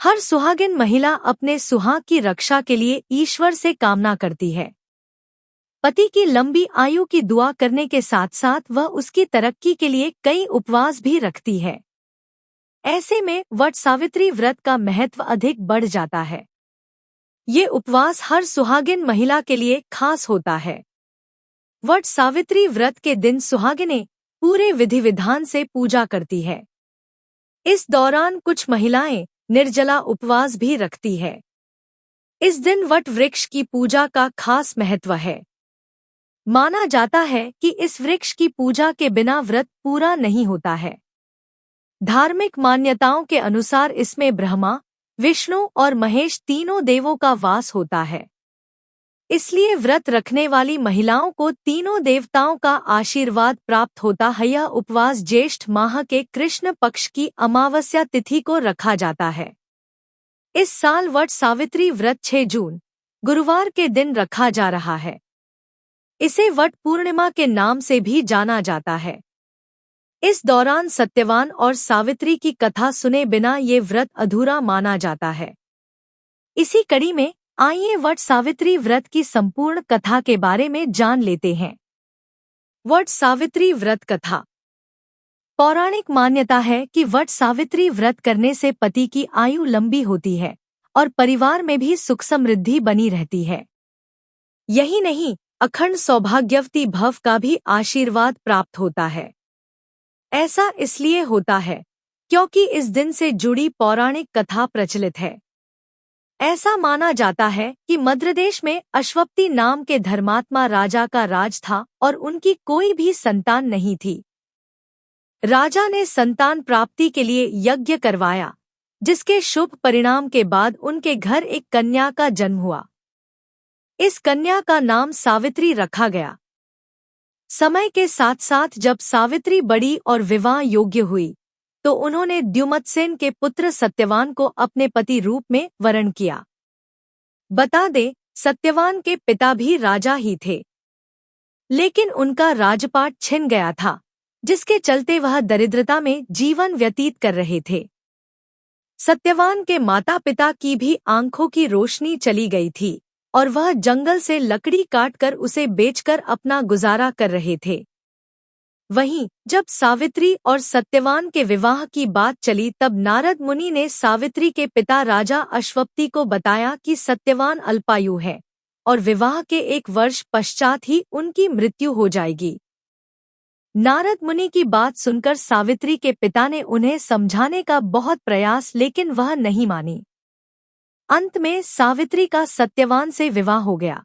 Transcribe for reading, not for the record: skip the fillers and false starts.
हर सुहागिन महिला अपने सुहाग की रक्षा के लिए ईश्वर से कामना करती है। पति की लंबी आयु की दुआ करने के साथ साथ वह उसकी तरक्की के लिए कई उपवास भी रखती है। ऐसे में वट सावित्री व्रत का महत्व अधिक बढ़ जाता है। ये उपवास हर सुहागिन महिला के लिए खास होता है। वट सावित्री व्रत के दिन सुहागिनें पूरे विधि विधान से पूजा करती है। इस दौरान कुछ महिलाएं निर्जला उपवास भी रखती है। इस दिन वट वृक्ष की पूजा का खास महत्व है। माना जाता है कि इस वृक्ष की पूजा के बिना व्रत पूरा नहीं होता है। धार्मिक मान्यताओं के अनुसार इसमें ब्रह्मा, विष्णु और महेश तीनों देवों का वास होता है। इसलिए व्रत रखने वाली महिलाओं को तीनों देवताओं का आशीर्वाद प्राप्त होता है। यह उपवास ज्येष्ठ माह के कृष्ण पक्ष की अमावस्या तिथि को रखा जाता है। इस साल वट सावित्री व्रत 6 जून गुरुवार के दिन रखा जा रहा है। इसे वट पूर्णिमा के नाम से भी जाना जाता है। इस दौरान सत्यवान और सावित्री की कथा सुने बिना ये व्रत अधूरा माना जाता है। इसी कड़ी में आइए वट सावित्री व्रत की संपूर्ण कथा के बारे में जान लेते हैं। वट सावित्री व्रत कथा। पौराणिक मान्यता है कि वट सावित्री व्रत करने से पति की आयु लंबी होती है और परिवार में भी सुख समृद्धि बनी रहती है। यही नहीं, अखंड सौभाग्यवती भव का भी आशीर्वाद प्राप्त होता है। ऐसा इसलिए होता है क्योंकि इस दिन से जुड़ी पौराणिक कथा प्रचलित है। ऐसा माना जाता है कि मध्यप्रदेश में अश्वपति नाम के धर्मात्मा राजा का राज था और उनकी कोई भी संतान नहीं थी। राजा ने संतान प्राप्ति के लिए यज्ञ करवाया, जिसके शुभ परिणाम के बाद उनके घर एक कन्या का जन्म हुआ। इस कन्या का नाम सावित्री रखा गया। समय के साथ साथ जब सावित्री बड़ी और विवाह योग्य हुई तो उन्होंने द्युमत्सेन के पुत्र सत्यवान को अपने पति रूप में वरण किया। बता दें, सत्यवान के पिता भी राजा ही थे, लेकिन उनका राजपाट छिन गया था, जिसके चलते वह दरिद्रता में जीवन व्यतीत कर रहे थे। सत्यवान के माता पिता की भी आंखों की रोशनी चली गई थी और वह जंगल से लकड़ी काटकर उसे बेचकर अपना गुजारा कर रहे थे। वहीं जब सावित्री और सत्यवान के विवाह की बात चली तब नारद मुनि ने सावित्री के पिता राजा अश्वपति को बताया कि सत्यवान अल्पायु है और विवाह के 1 वर्ष पश्चात ही उनकी मृत्यु हो जाएगी। नारद मुनि की बात सुनकर सावित्री के पिता ने उन्हें समझाने का बहुत प्रयास, लेकिन वह नहीं मानी। अंत में सावित्री का सत्यवान से विवाह हो गया।